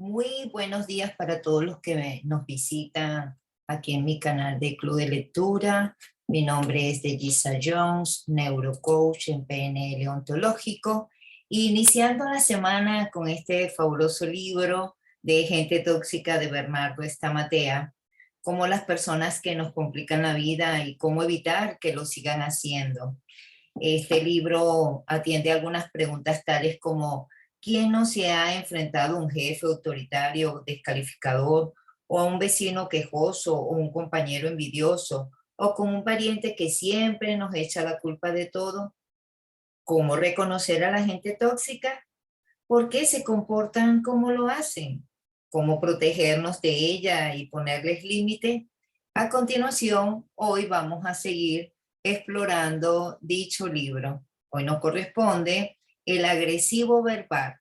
Muy buenos días para todos los que nos visitan aquí en mi canal de Club de Lectura. Mi nombre es Delisa Jones, neurocoach en PNL ontológico. Iniciando la semana con este fabuloso libro de Gente Tóxica de Bernardo Estamatea, cómo las personas que nos complican la vida y cómo evitar que lo sigan haciendo. Este libro atiende algunas preguntas tales como: ¿quién no se ha enfrentado a un jefe autoritario, descalificador, o a un vecino quejoso, o un compañero envidioso, o con un pariente que siempre nos echa la culpa de todo? ¿Cómo reconocer a la gente tóxica? ¿Por qué se comportan como lo hacen? ¿Cómo protegernos de ella y ponerles límite? A continuación, hoy vamos a seguir explorando dicho libro. Hoy nos corresponde el agresivo verbal.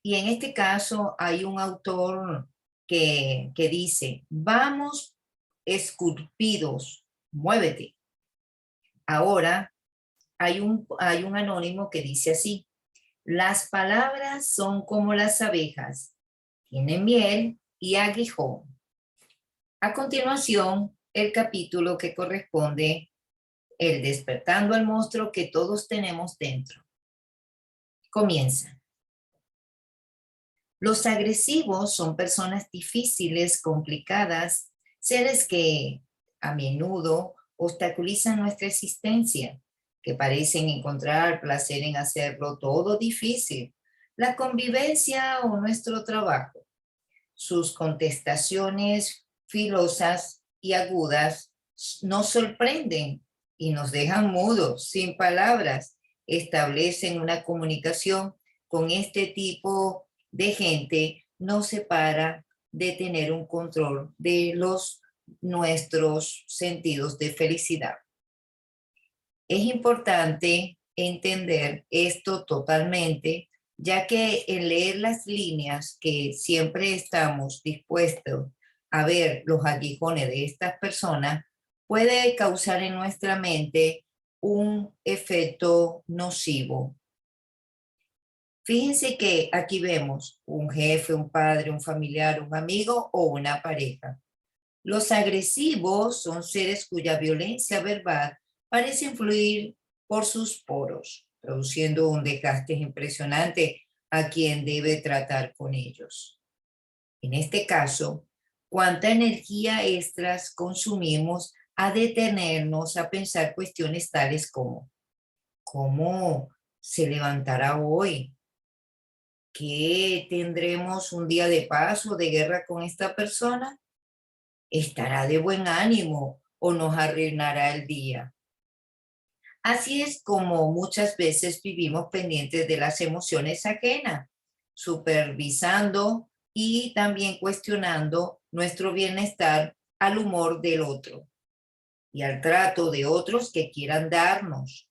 Y en este caso hay un autor que dice: vamos esculpidos, muévete. Ahora hay un anónimo que dice así: las palabras son como las abejas, tienen miel y aguijón. A continuación, el capítulo que corresponde, el despertando al monstruo que todos tenemos dentro. Comienza. Los agresivos son personas difíciles, complicadas, seres que a menudo obstaculizan nuestra existencia, que parecen encontrar placer en hacerlo todo difícil, la convivencia o nuestro trabajo. Sus contestaciones filosas y agudas nos sorprenden y nos dejan mudos, sin palabras. Establecen una comunicación con este tipo de gente, nos separa de tener un control de nuestros sentidos de felicidad. Es importante entender esto totalmente, ya que en leer las líneas que siempre estamos dispuestos a ver los aguijones de estas personas, puede causar en nuestra mente un efecto nocivo. Fíjense que aquí vemos un jefe, un padre, un familiar, un amigo o una pareja. Los agresivos son seres cuya violencia verbal parece fluir por sus poros, produciendo un desgaste impresionante a quien debe tratar con ellos. En este caso, ¿cuánta energía extras consumimos a detenernos a pensar cuestiones tales como: ¿cómo se levantará hoy? ¿Qué tendremos un día de paz o de guerra con esta persona? ¿Estará de buen ánimo o nos arruinará el día? Así es como muchas veces vivimos pendientes de las emociones ajenas, supervisando y también cuestionando nuestro bienestar al humor del otro y al trato de otros que quieran darnos.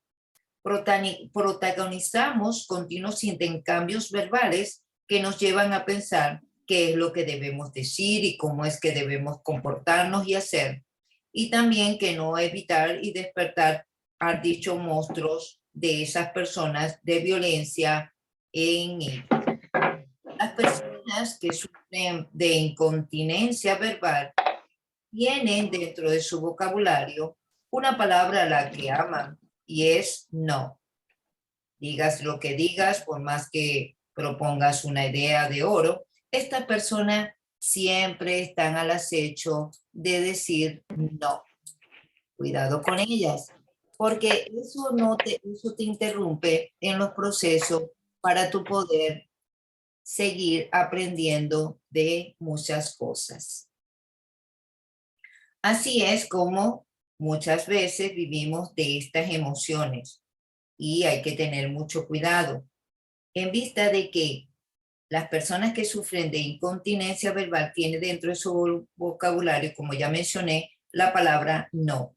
Protagonizamos continuos intercambios verbales que nos llevan a pensar qué es lo que debemos decir y cómo es que debemos comportarnos y hacer, y también que no evitar y despertar a dichos monstruos de esas personas de violencia en ellos. Las personas que sufren de incontinencia verbal tienen dentro de su vocabulario una palabra a la que aman, y es no. Digas lo que digas, por más que propongas una idea de oro, estas personas siempre están al acecho de decir no. Cuidado con ellas, porque eso te interrumpe en los procesos para tu poder seguir aprendiendo de muchas cosas. Así es como muchas veces vivimos de estas emociones y hay que tener mucho cuidado en vista de que las personas que sufren de incontinencia verbal tienen dentro de su vocabulario, como ya mencioné, la palabra no.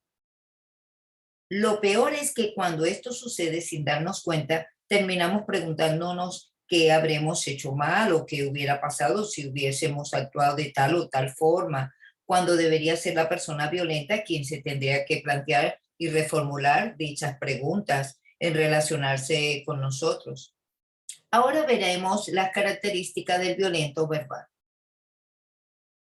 Lo peor es que cuando esto sucede sin darnos cuenta, terminamos preguntándonos qué habremos hecho mal o qué hubiera pasado si hubiésemos actuado de tal o tal forma, cuando debería ser la persona violenta quien se tendría que plantear y reformular dichas preguntas en relacionarse con nosotros. Ahora veremos las características del violento verbal.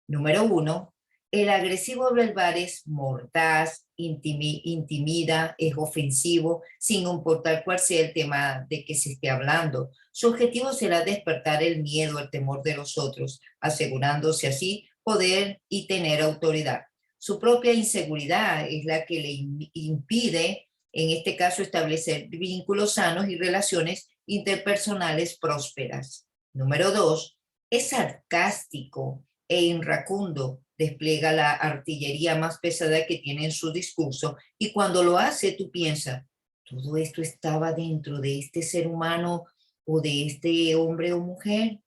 Número 1, el agresivo verbal es mordaz, intimida, es ofensivo, sin importar cuál sea el tema de que se esté hablando. Su objetivo será despertar el miedo, el temor de los otros, asegurándose así poder y tener autoridad. Su propia inseguridad es la que le impide, en este caso, establecer vínculos sanos y relaciones interpersonales prósperas. Número 2, es sarcástico e irracundo, despliega la artillería más pesada que tiene en su discurso, y cuando lo hace tú piensas, todo esto estaba dentro de este ser humano o de este hombre o mujer.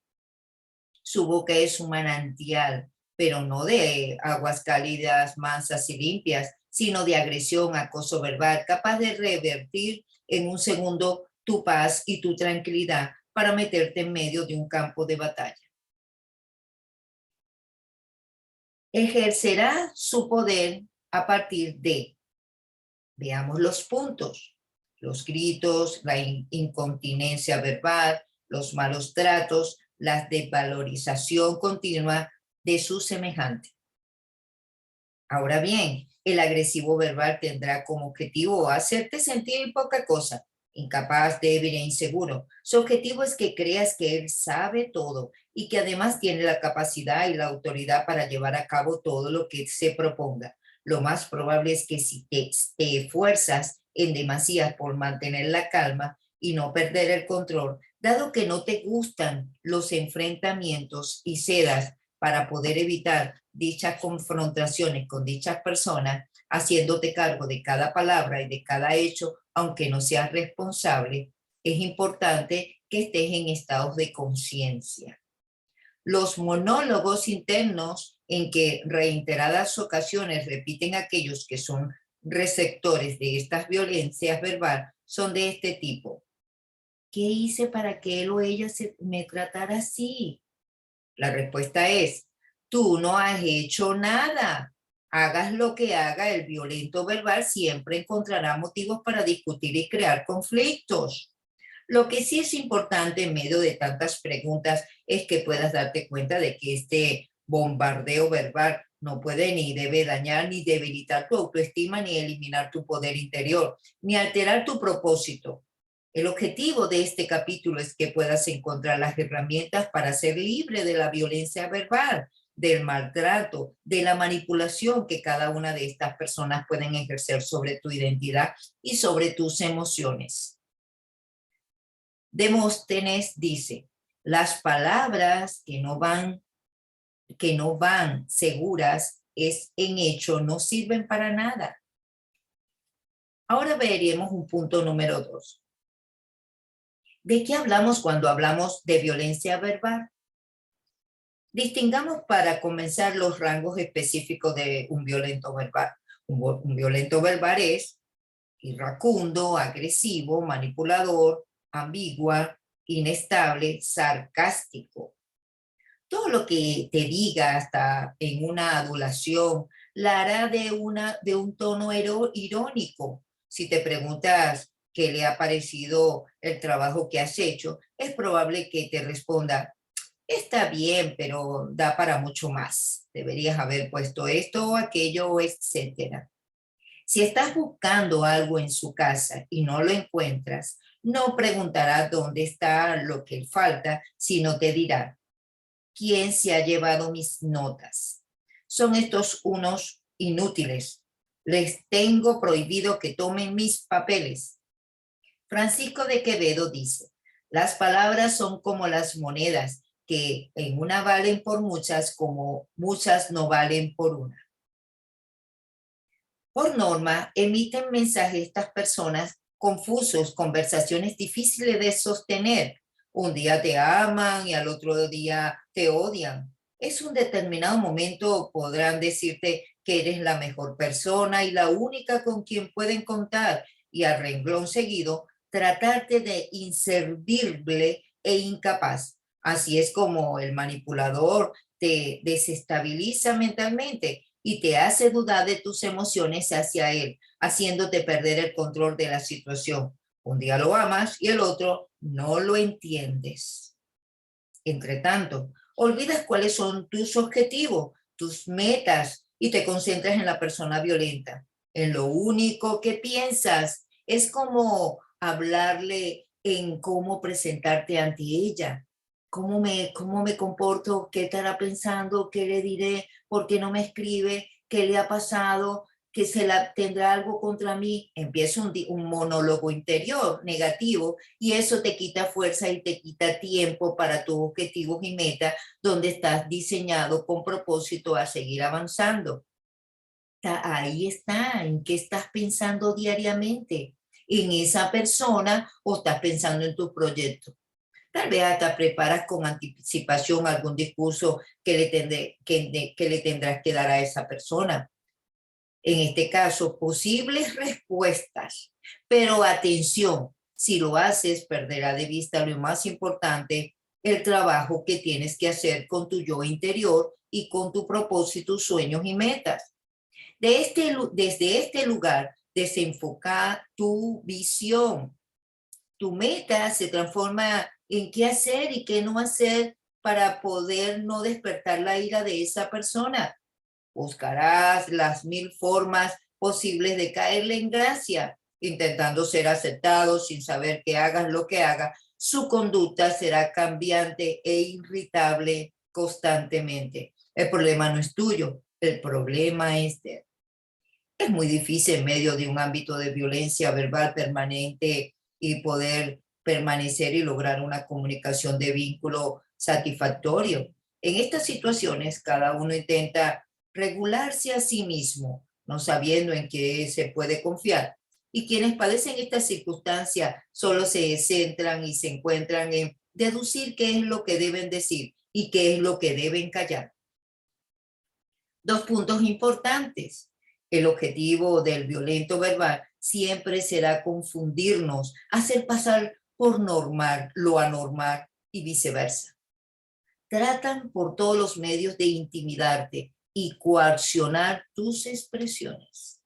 Su boca es un manantial, pero no de aguas cálidas, mansas y limpias, sino de agresión, acoso verbal, capaz de revertir en un segundo tu paz y tu tranquilidad para meterte en medio de un campo de batalla. Ejercerá su poder a partir de, veamos los puntos, los gritos, la incontinencia verbal, los malos tratos, la desvalorización continua de su semejante. Ahora bien, el agresivo verbal tendrá como objetivo hacerte sentir poca cosa, incapaz, débil e inseguro. Su objetivo es que creas que él sabe todo y que además tiene la capacidad y la autoridad para llevar a cabo todo lo que se proponga. Lo más probable es que si te esfuerzas en demasía por mantener la calma y no perder el control, dado que no te gustan los enfrentamientos y cedas para poder evitar dichas confrontaciones con dichas personas, haciéndote cargo de cada palabra y de cada hecho, aunque no seas responsable, es importante que estés en estados de conciencia. Los monólogos internos en que reiteradas ocasiones repiten aquellos que son receptores de estas violencias verbales son de este tipo. ¿Qué hice para que él o ella me tratara así? La respuesta es, tú no has hecho nada. Hagas lo que haga, el violento verbal siempre encontrará motivos para discutir y crear conflictos. Lo que sí es importante en medio de tantas preguntas es que puedas darte cuenta de que este bombardeo verbal no puede ni debe dañar ni debilitar tu autoestima ni eliminar tu poder interior, ni alterar tu propósito. El objetivo de este capítulo es que puedas encontrar las herramientas para ser libre de la violencia verbal, del maltrato, de la manipulación que cada una de estas personas pueden ejercer sobre tu identidad y sobre tus emociones. Demóstenes dice, las palabras que no van seguras en hecho no sirven para nada. Ahora veremos un punto número 2. ¿De qué hablamos cuando hablamos de violencia verbal? Distingamos para comenzar los rangos específicos de un violento verbal. Un violento verbal es irracundo, agresivo, manipulador, ambigua, inestable, sarcástico. Todo lo que te diga hasta en una adulación la hará de un tono irónico. Si te preguntas qué le ha parecido el trabajo que has hecho, es probable que te responda, está bien, pero da para mucho más. Deberías haber puesto esto o aquello, etcétera. Si estás buscando algo en su casa y no lo encuentras, no preguntarás dónde está lo que falta, sino te dirá, ¿quién se ha llevado mis notas? Son estos unos inútiles. Les tengo prohibido que tomen mis papeles. Francisco de Quevedo dice, las palabras son como las monedas, que en una valen por muchas, como muchas no valen por una. Por norma, emiten mensajes estas personas confusos, conversaciones difíciles de sostener. Un día te aman y al otro día te odian. Es un determinado momento podrán decirte que eres la mejor persona y la única con quien pueden contar y al renglón seguido tratarte de inservible e incapaz. Así es como el manipulador te desestabiliza mentalmente y te hace dudar de tus emociones hacia él, haciéndote perder el control de la situación. Un día lo amas y el otro no lo entiendes. Entre tanto, olvidas cuáles son tus objetivos, tus metas y te concentras en la persona violenta. En lo único que piensas es cómo hablarle, en cómo presentarte ante ella. Cómo me comporto? ¿Qué estará pensando? ¿Qué le diré? ¿Por qué no me escribe? ¿Qué le ha pasado? ¿Que tendrá algo contra mí? Empieza un monólogo interior negativo y eso te quita fuerza y te quita tiempo para tus objetivos y metas donde estás diseñado con propósito a seguir avanzando. Ahí está, ¿en qué estás pensando diariamente? ¿En esa persona o estás pensando en tu proyecto? Tal vez hasta preparas con anticipación algún discurso que le tendrás que dar a esa persona. En este caso, posibles respuestas. Pero atención, si lo haces, perderá de vista lo más importante, el trabajo que tienes que hacer con tu yo interior y con tu propósito, sueños y metas. Desde este lugar, desenfoca tu visión. Tu meta se transforma en qué hacer y qué no hacer para poder no despertar la ira de esa persona. Buscarás las 1000 formas posibles de caerle en gracia, intentando ser aceptado sin saber que hagas lo que hagas. Su conducta será cambiante e irritable constantemente. El problema no es tuyo, el problema es de él. Es muy difícil en medio de un ámbito de violencia verbal permanente y poder permanecer y lograr una comunicación de vínculo satisfactorio. En estas situaciones, cada uno intenta regularse a sí mismo, no sabiendo en qué se puede confiar. Y quienes padecen esta circunstancia solo se centran y se encuentran en deducir qué es lo que deben decir y qué es lo que deben callar. Dos puntos importantes. El objetivo del violento verbal siempre será confundirnos, hacer pasar por normal lo anormal y viceversa. Tratan por todos los medios de intimidarte y coaccionar tus expresiones.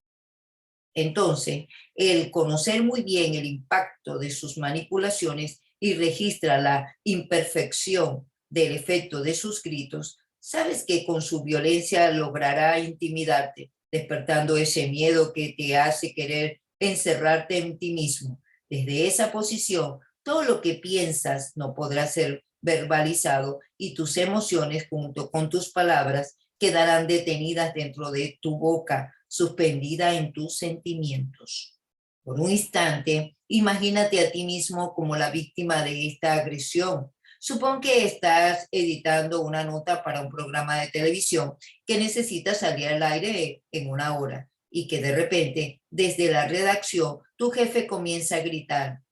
Entonces, el conocer muy bien el impacto de sus manipulaciones y registra la imperfección del efecto de sus gritos, sabes que con su violencia logrará intimidarte, despertando ese miedo que te hace querer encerrarte en ti mismo. Desde esa posición, todo lo que piensas no podrá ser verbalizado y tus emociones junto con tus palabras quedarán detenidas dentro de tu boca, suspendida en tus sentimientos. Por un instante, imagínate a ti mismo como la víctima de esta agresión. Supón que estás editando una nota para un programa de televisión que necesita salir al aire en una hora y que de repente, desde la redacción, tu jefe comienza a gritar: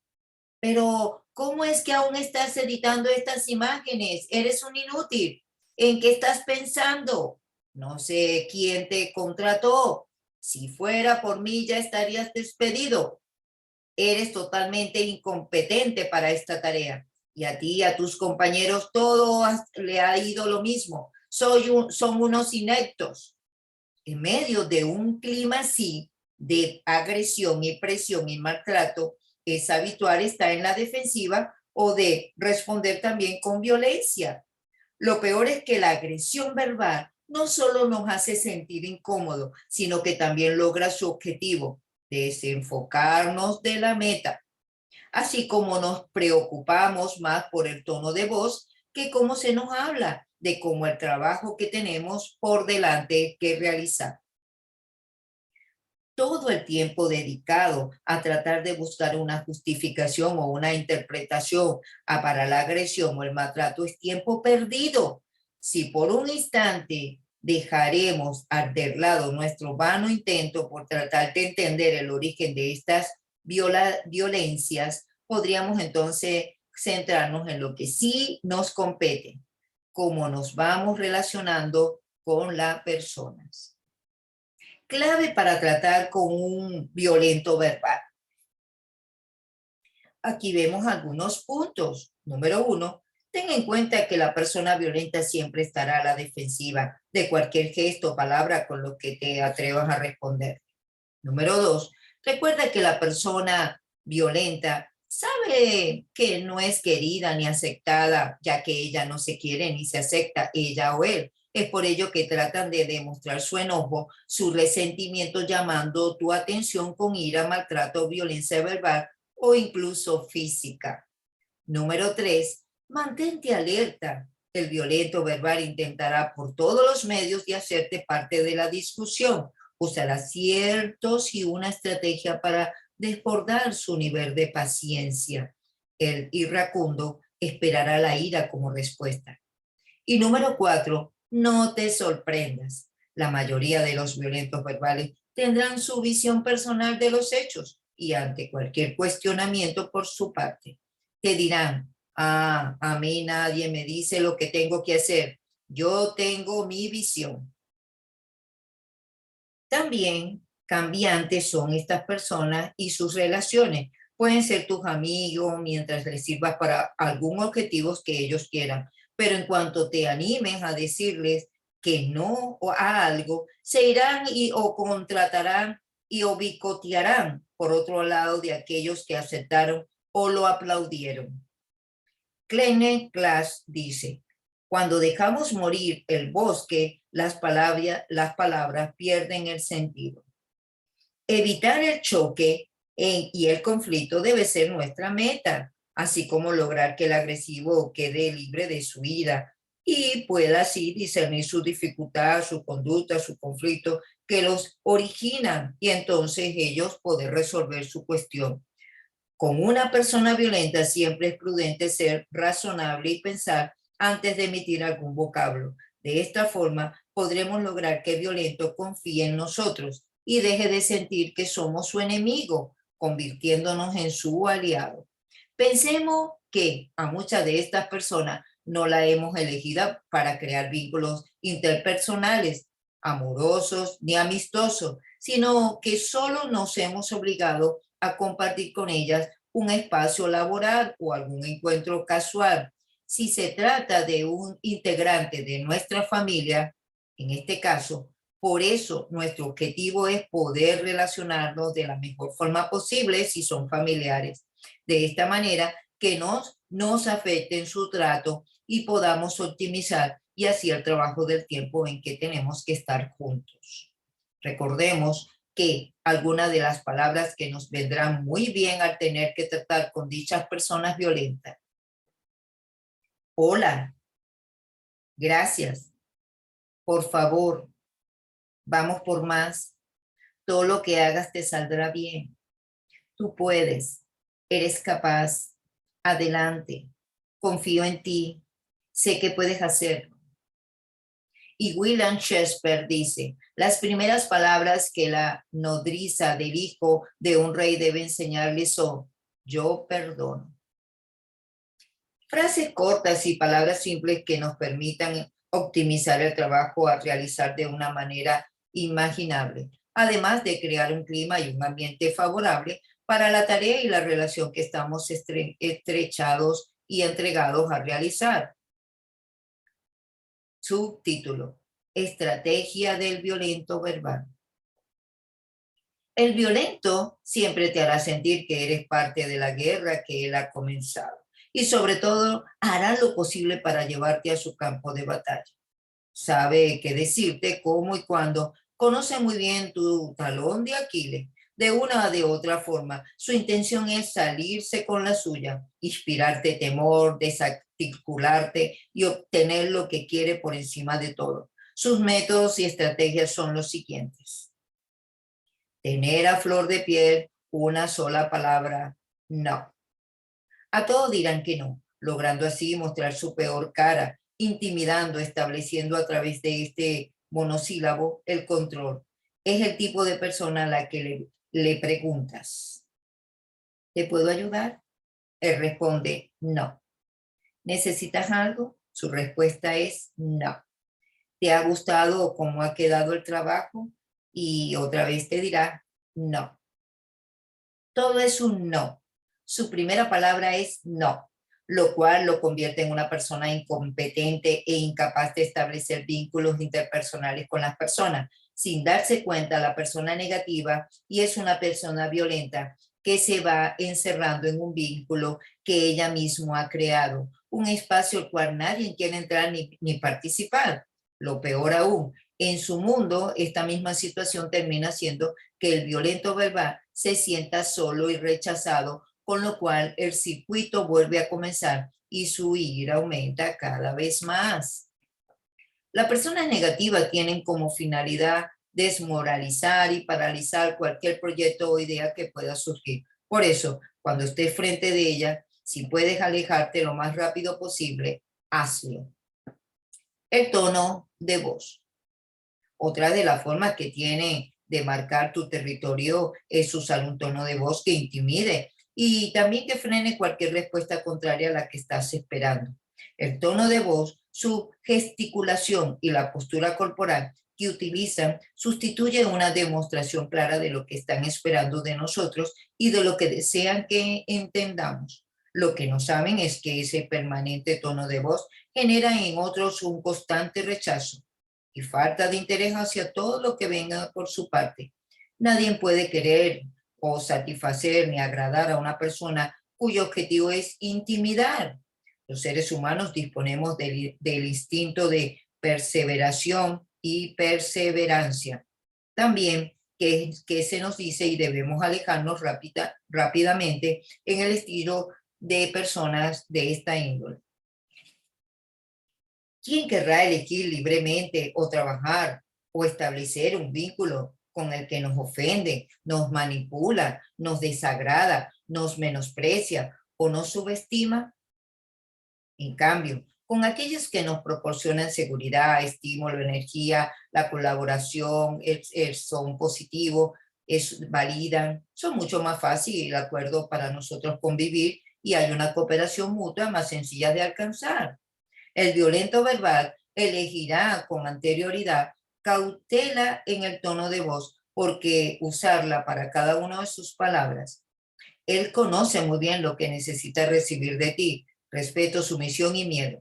pero, ¿cómo es que aún estás editando estas imágenes? Eres un inútil. ¿En qué estás pensando? No sé quién te contrató. Si fuera por mí, ya estarías despedido. Eres totalmente incompetente para esta tarea. Y a ti y a tus compañeros todo le ha ido lo mismo. Son unos ineptos. En medio de un clima así de agresión y presión y maltrato, es habitual estar en la defensiva o de responder también con violencia. Lo peor es que la agresión verbal no solo nos hace sentir incómodos, sino que también logra su objetivo, desenfocarnos de la meta, así como nos preocupamos más por el tono de voz que cómo se nos habla, de cómo el trabajo que tenemos por delante que realizar. Todo el tiempo dedicado a tratar de buscar una justificación o una interpretación para la agresión o el maltrato es tiempo perdido. Si por un instante dejaremos de lado nuestro vano intento por tratar de entender el origen de estas violencias, podríamos entonces centrarnos en lo que sí nos compete, cómo nos vamos relacionando con las personas. Clave para tratar con un violento verbal. Aquí vemos algunos puntos. Número 1, ten en cuenta que la persona violenta siempre estará a la defensiva de cualquier gesto o palabra con lo que te atrevas a responder. Número 2, recuerda que la persona violenta sabe que no es querida ni aceptada, ya que ella no se quiere ni se acepta, ella o él. Es por ello que tratan de demostrar su enojo, su resentimiento, llamando tu atención con ira, maltrato, violencia verbal o incluso física. Número 3, mantente alerta. El violento verbal intentará por todos los medios de hacerte parte de la discusión. Usará ciertos y una estrategia para desbordar su nivel de paciencia. El irracundo esperará la ira como respuesta. Y número 4, no te sorprendas. La mayoría de los violentos verbales tendrán su visión personal de los hechos y ante cualquier cuestionamiento por su parte, te dirán, a mí nadie me dice lo que tengo que hacer. Yo tengo mi visión. También cambiantes son estas personas y sus relaciones. Pueden ser tus amigos mientras les sirvas para algún objetivo que ellos quieran, pero en cuanto te animes a decirles que no a algo, se irán o contratarán y o bicotearán por otro lado de aquellos que aceptaron o lo aplaudieron. Clement Clash dice, cuando dejamos morir el bosque, las palabras pierden el sentido. Evitar el choque y el conflicto debe ser nuestra meta, así como lograr que el agresivo quede libre de su ira y pueda así discernir su dificultad, su conducta, su conflicto que los originan y entonces ellos poder resolver su cuestión. Con una persona violenta siempre es prudente ser razonable y pensar antes de emitir algún vocablo. De esta forma podremos lograr que el violento confíe en nosotros y deje de sentir que somos su enemigo, convirtiéndonos en su aliado. Pensemos que a muchas de estas personas no la hemos elegido para crear vínculos interpersonales, amorosos ni amistosos, sino que solo nos hemos obligado a compartir con ellas un espacio laboral o algún encuentro casual. Si se trata de un integrante de nuestra familia, en este caso, por eso nuestro objetivo es poder relacionarnos de la mejor forma posible si son familiares. De esta manera que nos afecten su trato y podamos optimizar y así el trabajo del tiempo en que tenemos que estar juntos. Recordemos que algunas de las palabras que nos vendrán muy bien al tener que tratar con dichas personas violentas. Hola, gracias, por favor, vamos por más. Todo lo que hagas te saldrá bien. Tú puedes, eres capaz, adelante, confío en ti, sé que puedes hacerlo. Y William Shakespeare dice, las primeras palabras que la nodriza del hijo de un rey debe enseñarle son, yo perdono. Frases cortas y palabras simples que nos permitan optimizar el trabajo a realizar de una manera imaginable, además de crear un clima y un ambiente favorable para la tarea y la relación que estamos estrechados y entregados a realizar. Subtítulo: Estrategia del violento verbal. El violento siempre te hará sentir que eres parte de la guerra que él ha comenzado y sobre todo hará lo posible para llevarte a su campo de batalla. Sabe qué decirte, cómo y cuándo, conoce muy bien tu talón de Aquiles. De una o de otra forma, su intención es salirse con la suya, inspirarte temor, desarticularte y obtener lo que quiere por encima de todo. Sus métodos y estrategias son los siguientes. Tener a flor de piel una sola palabra, no. A todos dirán que no, logrando así mostrar su peor cara, intimidando, estableciendo a través de este monosílabo el control. Es el tipo de persona a la que le preguntas, ¿te puedo ayudar? Él responde, no. ¿Necesitas algo? Su respuesta es no. ¿Te ha gustado cómo ha quedado el trabajo? Y otra vez te dirá no. Todo es un no. Su primera palabra es no, lo cual lo convierte en una persona incompetente e incapaz de establecer vínculos interpersonales con las personas. Sin darse cuenta, la persona negativa y es una persona violenta que se va encerrando en un vínculo que ella misma ha creado, un espacio al cual nadie quiere entrar ni participar. Lo peor aún, en su mundo, esta misma situación termina siendo que el violento verbal se sienta solo y rechazado, con lo cual el circuito vuelve a comenzar y su ira aumenta cada vez más. Las personas negativas tienen como finalidad desmoralizar y paralizar cualquier proyecto o idea que pueda surgir. Por eso, cuando estés frente de ella, si puedes alejarte lo más rápido posible, hazlo. El tono de voz. Otra de las formas que tiene de marcar tu territorio es usar un tono de voz que intimide y también que frene cualquier respuesta contraria a la que estás esperando. El tono de voz, su gesticulación y la postura corporal que utilizan sustituye una demostración clara de lo que están esperando de nosotros y de lo que desean que entendamos. Lo que no saben es que ese permanente tono de voz genera en otros un constante rechazo y falta de interés hacia todo lo que venga por su parte. Nadie puede querer o satisfacer ni agradar a una persona cuyo objetivo es intimidar. Los seres humanos disponemos del instinto de perseveración y perseverancia. También que se nos dice y debemos alejarnos rápidamente en el estilo de personas de esta índole. ¿Quién querrá elegir libremente o trabajar o establecer un vínculo con el que nos ofende, nos manipula, nos desagrada, nos menosprecia o nos subestima? En cambio, con aquellos que nos proporcionan seguridad, estímulo, energía, la colaboración, el son positivo, validan, son mucho más fácil el acuerdo para nosotros convivir y hay una cooperación mutua más sencilla de alcanzar. El violento verbal elegirá con anterioridad cautela en el tono de voz porque usarla para cada una de sus palabras. Él conoce muy bien lo que necesita recibir de ti: respeto, sumisión y miedo.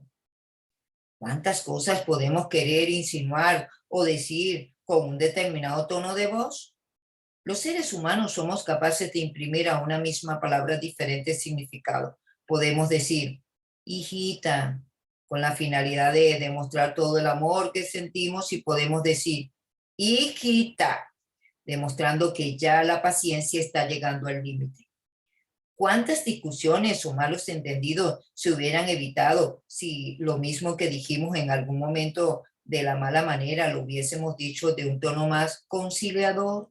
¿Cuántas cosas podemos querer insinuar o decir con un determinado tono de voz? Los seres humanos somos capaces de imprimir a una misma palabra diferentes significados. Podemos decir, hijita, con la finalidad de demostrar todo el amor que sentimos, y podemos decir, hijita, demostrando que ya la paciencia está llegando al límite. ¿Cuántas discusiones o malos entendidos se hubieran evitado si lo mismo que dijimos en algún momento de la mala manera lo hubiésemos dicho de un tono más conciliador?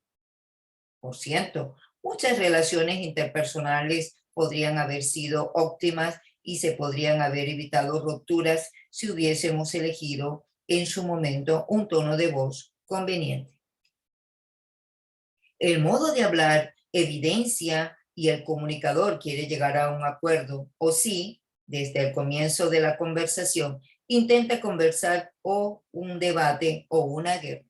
Por cierto, muchas relaciones interpersonales podrían haber sido óptimas y se podrían haber evitado rupturas si hubiésemos elegido en su momento un tono de voz conveniente. El modo de hablar evidencia y el comunicador quiere llegar a un acuerdo, o si, desde el comienzo de la conversación, intenta conversar o un debate o una guerra.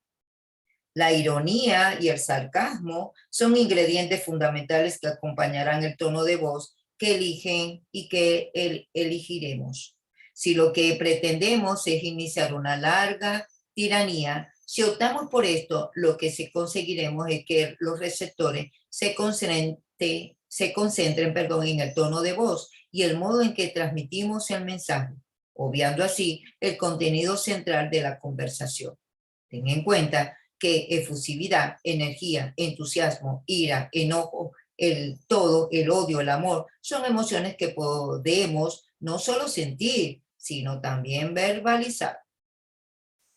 La ironía y el sarcasmo son ingredientes fundamentales que acompañarán el tono de voz que eligen y que elegiremos. Si lo que pretendemos es iniciar una larga tiranía, si optamos por esto, lo que conseguiremos es que los receptores se concentren en el tono de voz y el modo en que transmitimos el mensaje, obviando así el contenido central de la conversación. Ten en cuenta que efusividad, energía, entusiasmo, ira, enojo, el odio, el amor, son emociones que podemos no solo sentir, sino también verbalizar.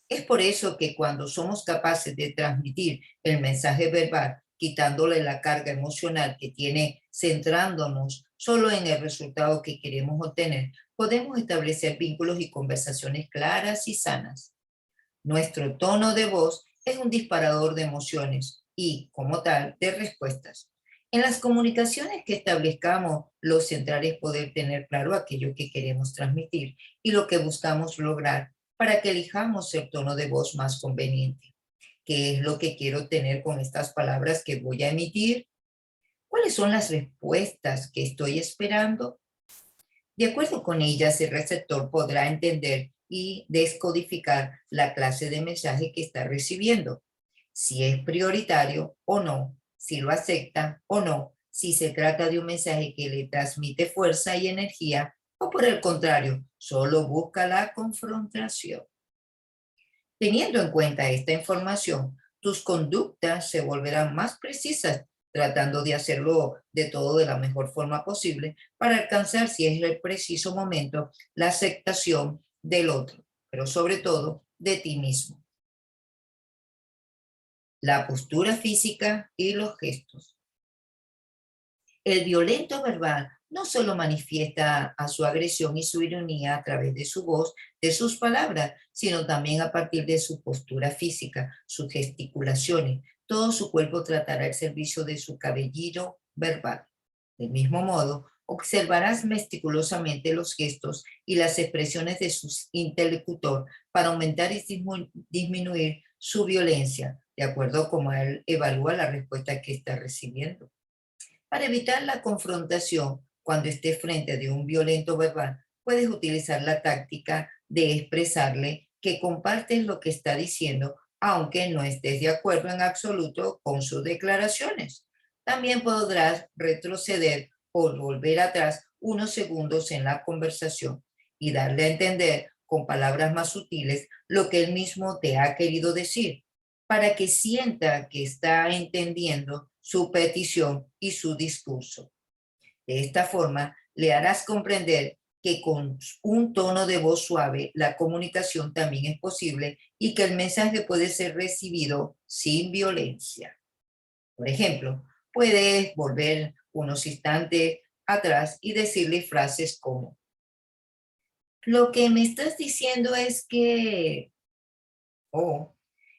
Es por eso que cuando somos capaces de transmitir el mensaje verbal, quitándole la carga emocional que tiene, centrándonos solo en el resultado que queremos obtener, podemos establecer vínculos y conversaciones claras y sanas. Nuestro tono de voz es un disparador de emociones y, como tal, de respuestas. En las comunicaciones que establezcamos, lo central es poder tener claro aquello que queremos transmitir y lo que buscamos lograr para que elijamos el tono de voz más conveniente. ¿Qué es lo que quiero tener con estas palabras que voy a emitir? ¿Cuáles son las respuestas que estoy esperando? De acuerdo con ellas, el receptor podrá entender y descodificar la clase de mensaje que está recibiendo, si es prioritario o no, si lo acepta o no, si se trata de un mensaje que le transmite fuerza y energía, o por el contrario, solo busca la confrontación. Teniendo en cuenta esta información, tus conductas se volverán más precisas, tratando de hacerlo de todo de la mejor forma posible para alcanzar, si es el preciso momento, la aceptación del otro, pero sobre todo de ti mismo. La postura física y los gestos. El violento verbal no solo manifiesta a su agresión y su ironía a través de su voz, de sus palabras, sino también a partir de su postura física, sus gesticulaciones. Todo su cuerpo tratará el servicio de su cabellillo verbal. Del mismo modo, observarás meticulosamente los gestos y las expresiones de su interlocutor para aumentar y disminuir su violencia, de acuerdo a cómo él evalúa la respuesta que está recibiendo. Para evitar la confrontación cuando estés frente de un violento verbal, puedes utilizar la táctica de expresarle que compartes lo que está diciendo, aunque no estés de acuerdo en absoluto con sus declaraciones. También podrás retroceder o volver atrás unos segundos en la conversación y darle a entender con palabras más sutiles lo que él mismo te ha querido decir, para que sienta que está entendiendo su petición y su discurso. De esta forma, le harás comprender que con un tono de voz suave la comunicación también es posible y que el mensaje puede ser recibido sin violencia. Por ejemplo, puedes volver unos instantes atrás y decirle frases como: lo que me estás diciendo es que, o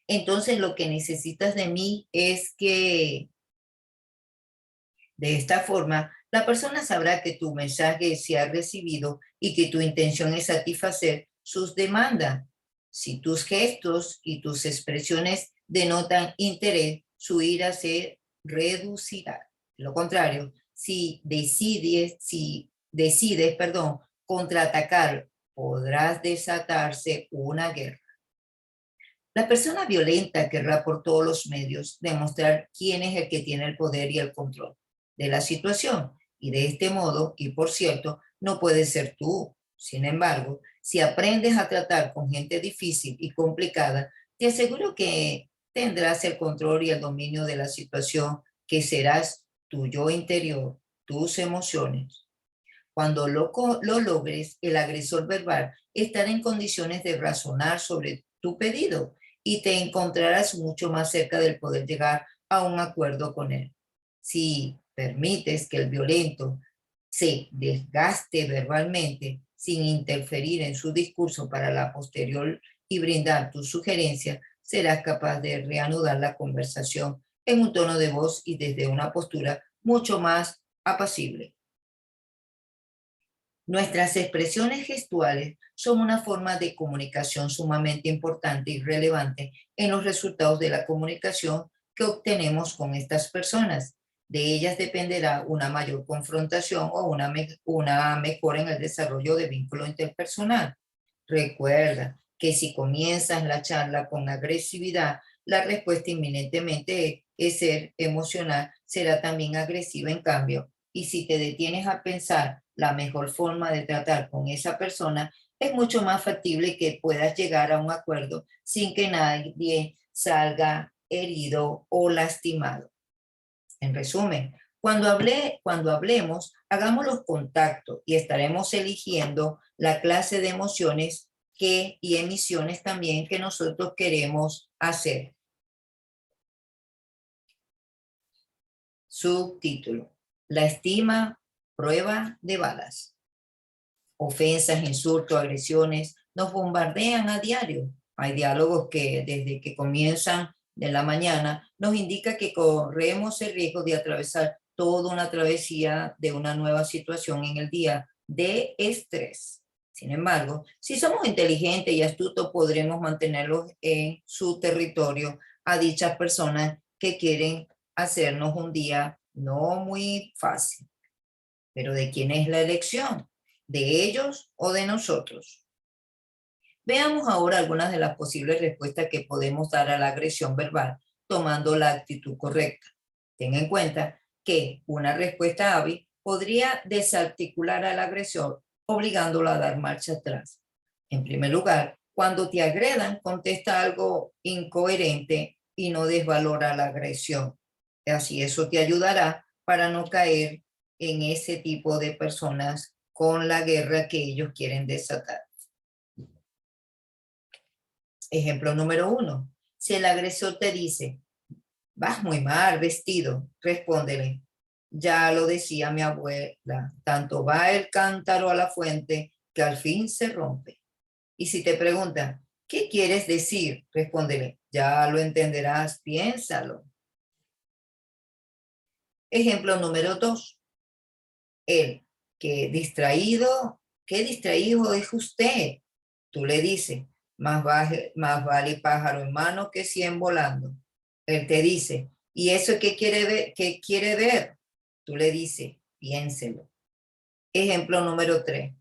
entonces lo que necesitas de mí es que. De esta forma, la persona sabrá que tu mensaje se ha recibido y que tu intención es satisfacer sus demandas. Si tus gestos y tus expresiones denotan interés, su ira se reducirá. De lo contrario, si decides, contraatacar, podrás desatarse una guerra. La persona violenta querrá por todos los medios demostrar quién es el que tiene el poder y el control de la situación. Y de este modo, y por cierto, no puedes ser tú. Sin embargo, si aprendes a tratar con gente difícil y complicada, te aseguro que tendrás el control y el dominio de la situación, que serás tu yo interior, tus emociones. Cuando lo logres, el agresor verbal estará en condiciones de razonar sobre tu pedido y te encontrarás mucho más cerca del poder llegar a un acuerdo con él. Si permites que el violento se desgaste verbalmente sin interferir en su discurso para la posterior y brindar tus sugerencias, serás capaz de reanudar la conversación en un tono de voz y desde una postura mucho más apacible. Nuestras expresiones gestuales son una forma de comunicación sumamente importante y relevante en los resultados de la comunicación que obtenemos con estas personas. De ellas dependerá una mayor confrontación o una mejora en el desarrollo de vínculo interpersonal. Recuerda que si comienzas la charla con agresividad, la respuesta inminentemente es ser emocional, será también agresiva en cambio. Y si te detienes a pensar la mejor forma de tratar con esa persona, es mucho más factible que puedas llegar a un acuerdo sin que nadie salga herido o lastimado. En resumen, cuando hablemos, hagamos los contactos y estaremos eligiendo la clase de emociones y emisiones también que nosotros queremos hacer. Subtítulo: la estima, prueba de balas. Ofensas, insultos, agresiones nos bombardean a diario. Hay diálogos que desde que comienzan de la mañana nos indica que corremos el riesgo de atravesar toda una travesía de una nueva situación en el día de estrés. Sin embargo, si somos inteligentes y astutos, podremos mantenerlos en su territorio a dichas personas que quieren hacernos un día no muy fácil. Pero ¿de quién es la elección? ¿De ellos o de nosotros? Veamos ahora algunas de las posibles respuestas que podemos dar a la agresión verbal tomando la actitud correcta. Ten en cuenta que una respuesta hábil podría desarticular al agresor, obligándolo a dar marcha atrás. En primer lugar, cuando te agredan, contesta algo incoherente y no desvalora la agresión. Así eso te ayudará para no caer en ese tipo de personas con la guerra que ellos quieren desatar. Ejemplo número 1. Si el agresor te dice, vas muy mal vestido, respóndele, ya lo decía mi abuela, tanto va el cántaro a la fuente que al fin se rompe. Y si te pregunta, ¿qué quieres decir? Respóndele, ya lo entenderás, piénsalo. Ejemplo número 2. Él, qué distraído es usted. Tú le dices, más vale pájaro en mano que 100 volando. Él te dice, ¿y eso qué quiere ver? ¿Qué quiere ver? Tú le dices, piénselo. Ejemplo número 3.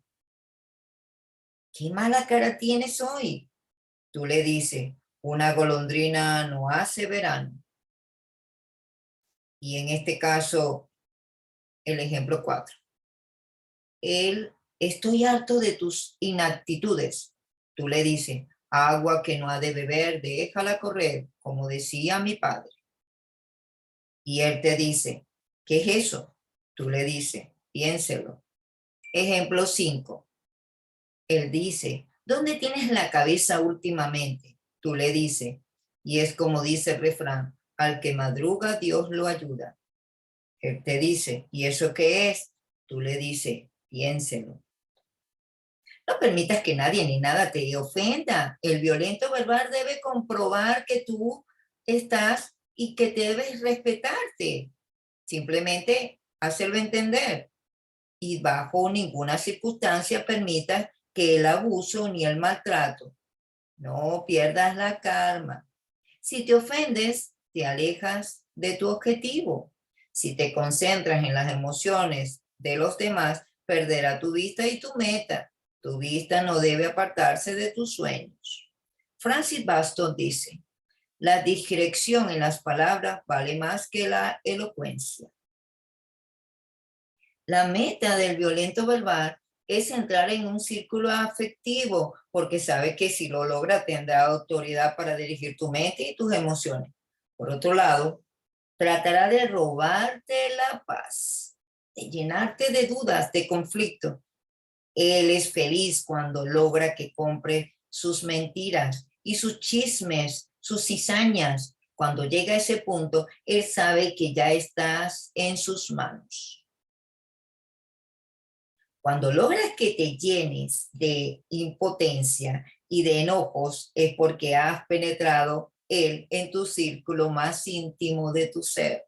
¿Qué mala cara tienes hoy? Tú le dices, una golondrina no hace verano. Y en este caso, el ejemplo 4. Estoy harto de tus inactitudes. Tú le dices, agua que no ha de beber, déjala correr, como decía mi padre. Y él te dice, ¿qué es eso? Tú le dices, piénselo. Ejemplo 5. Él dice, ¿dónde tienes la cabeza últimamente? Tú le dices, y es como dice el refrán, al que madruga Dios lo ayuda. Él te dice, ¿y eso qué es? Tú le dices, piénselo. No permitas que nadie ni nada te ofenda. El violento verbal debe comprobar que tú estás y que debes respetarte. Simplemente hácelo entender y bajo ninguna circunstancia permitas que el abuso ni el maltrato. No pierdas la calma. Si te ofendes, te alejas de tu objetivo. Si te concentras en las emociones de los demás, perderá tu vista y tu meta. Tu vista no debe apartarse de tus sueños. Francis Baston dice, la discreción en las palabras vale más que la elocuencia. La meta del violento verbal es entrar en un círculo afectivo, porque sabe que si lo logra tendrá autoridad para dirigir tu mente y tus emociones. Por otro lado, tratará de robarte la paz, de llenarte de dudas, de conflicto. Él es feliz cuando logra que compre sus mentiras y sus chismes, sus cizañas. Cuando llega a ese punto, él sabe que ya estás en sus manos. Cuando logras que te llenes de impotencia y de enojos es porque has penetrado él en tu círculo más íntimo de tu ser.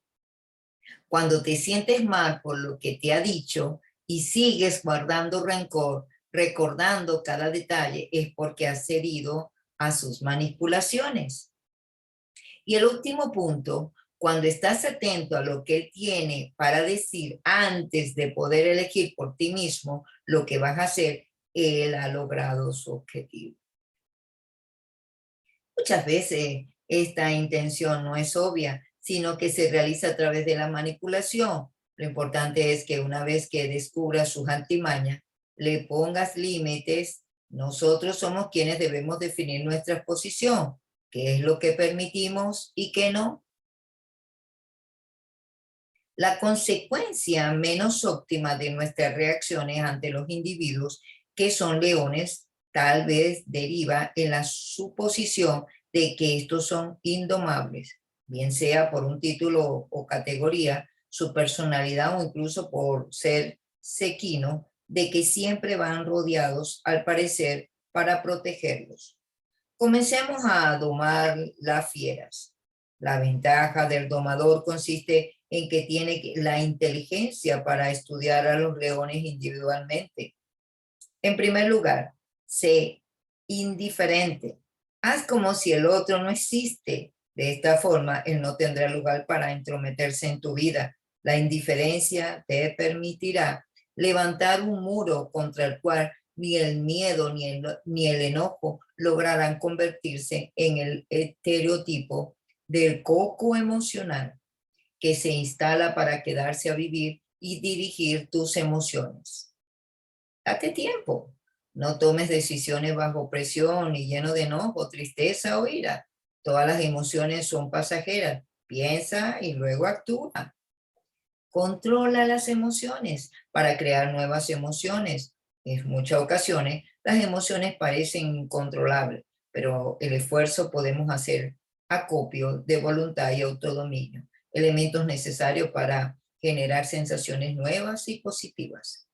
Cuando te sientes mal por lo que te ha dicho y sigues guardando rencor, recordando cada detalle, es porque has cedido a sus manipulaciones. Y el último punto, cuando estás atento a lo que él tiene para decir antes de poder elegir por ti mismo lo que vas a hacer, él ha logrado su objetivo. Muchas veces esta intención no es obvia, sino que se realiza a través de la manipulación. Lo importante es que una vez que descubras sus antimañas, le pongas límites. Nosotros somos quienes debemos definir nuestra posición, qué es lo que permitimos y qué no. La consecuencia menos óptima de nuestras reacciones ante los individuos que son leones tal vez deriva en la suposición de que estos son indomables, bien sea por un título o categoría, su personalidad o incluso por ser sequino, de que siempre van rodeados, al parecer, para protegerlos. Comencemos a domar las fieras. La ventaja del domador consiste en que tiene la inteligencia para estudiar a los leones individualmente. En primer lugar, sé indiferente. Haz como si el otro no existe. De esta forma, él no tendrá lugar para entrometerse en tu vida. La indiferencia te permitirá levantar un muro contra el cual ni el miedo ni el enojo lograrán convertirse en el estereotipo del coco emocional. que se instala para quedarse a vivir y dirigir tus emociones. Date tiempo. No tomes decisiones bajo presión y lleno de enojo, tristeza o ira. Todas las emociones son pasajeras. Piensa y luego actúa. Controla las emociones para crear nuevas emociones. En muchas ocasiones las emociones parecen incontrolables, pero el esfuerzo podemos hacer acopio de voluntad y autodominio, elementos necesarios para generar sensaciones nuevas y positivas.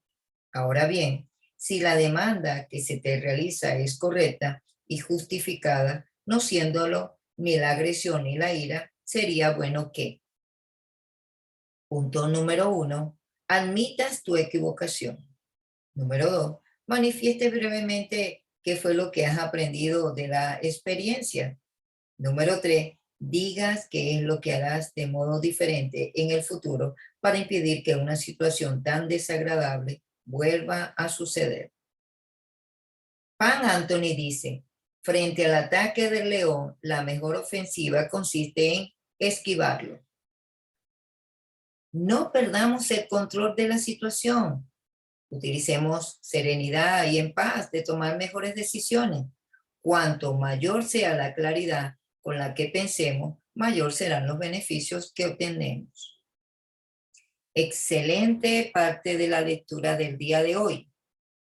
Ahora bien, si la demanda que se te realiza es correcta y justificada, no siéndolo ni la agresión ni la ira, sería bueno que, punto número 1, admitas tu equivocación. Número 2, manifieste brevemente qué fue lo que has aprendido de la experiencia. Número 3, digas qué es lo que harás de modo diferente en el futuro para impedir que una situación tan desagradable vuelva a suceder. Pan Anthony dice, frente al ataque del león, la mejor ofensiva consiste en esquivarlo. No perdamos el control de la situación. Utilicemos serenidad y en paz de tomar mejores decisiones. Cuanto mayor sea la claridad con la que pensemos, mayor serán los beneficios que obtenemos. Excelente parte de la lectura del día de hoy,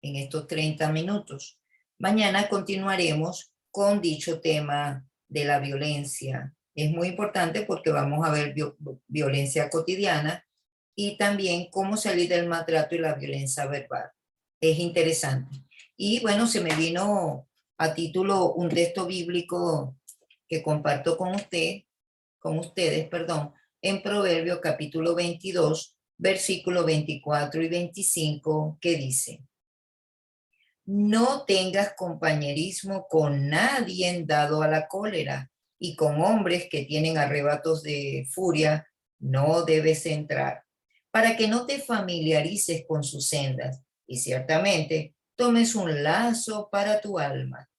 en estos 30 minutos. Mañana continuaremos con dicho tema de la violencia. Es muy importante porque vamos a ver violencia cotidiana y también cómo salir del maltrato y la violencia verbal. Es interesante. Y bueno, se me vino a título un texto bíblico que comparto con ustedes, en Proverbios capítulo 22, versículos 24 y 25, que dice: no tengas compañerismo con nadie dado a la cólera, y con hombres que tienen arrebatos de furia no debes entrar, para que no te familiarices con sus sendas, y ciertamente tomes un lazo para tu alma.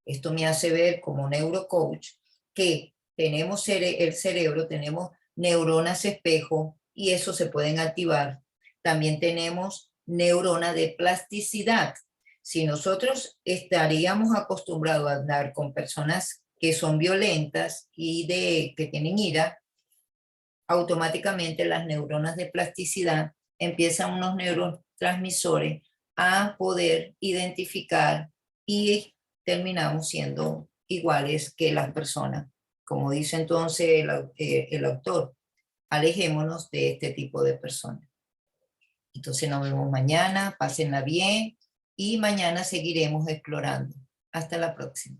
Esto me hace ver como neurocoach que tenemos el cerebro, tenemos neuronas espejo y eso se pueden activar. También tenemos neurona de plasticidad. Si nosotros estaríamos acostumbrados a andar con personas que son violentas y que tienen ira, automáticamente las neuronas de plasticidad empiezan unos neurotransmisores a poder identificar y terminamos siendo iguales que las personas. Como dice entonces el autor, alejémonos de este tipo de personas. Entonces nos vemos mañana, pásenla bien y mañana seguiremos explorando. Hasta la próxima.